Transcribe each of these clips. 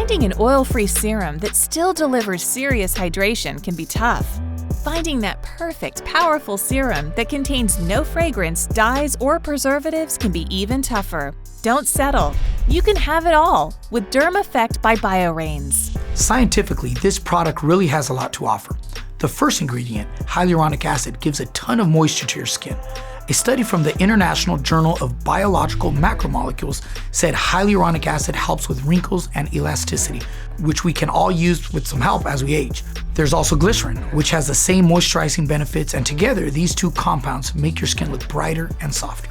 Finding an oil-free serum that still delivers serious hydration can be tough. Finding that perfect, powerful serum that contains no fragrance, dyes, or preservatives can be even tougher. Don't settle. You can have it all with Dermaffect by BioRains. Scientifically, this product really has a lot to offer. The first ingredient, hyaluronic acid, gives a ton of moisture to your skin. A study from the International Journal of Biological Macromolecules said hyaluronic acid helps with wrinkles and elasticity, which we can all use with some help as we age. There's also glycerin, which has the same moisturizing benefits, and together these two compounds make your skin look brighter and softer.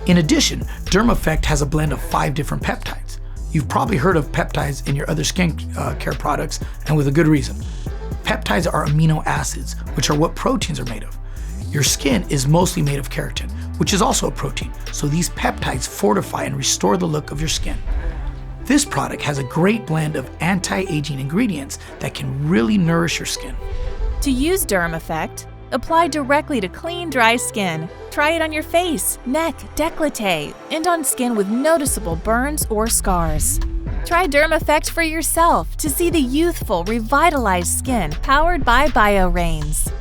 In addition, Dermaffect has a blend of 5 different peptides. You've probably heard of peptides in your other skin care products, and with a good reason. Peptides are amino acids, which are what proteins are made of. Your skin is mostly made of keratin, which is also a protein, so these peptides fortify and restore the look of your skin. This product has a great blend of anti-aging ingredients that can really nourish your skin. To use Dermaffect, apply directly to clean, dry skin. Try it on your face, neck, décolleté, and on skin with noticeable burns or scars. Try Dermaffect for yourself to see the youthful, revitalized skin powered by BioRains.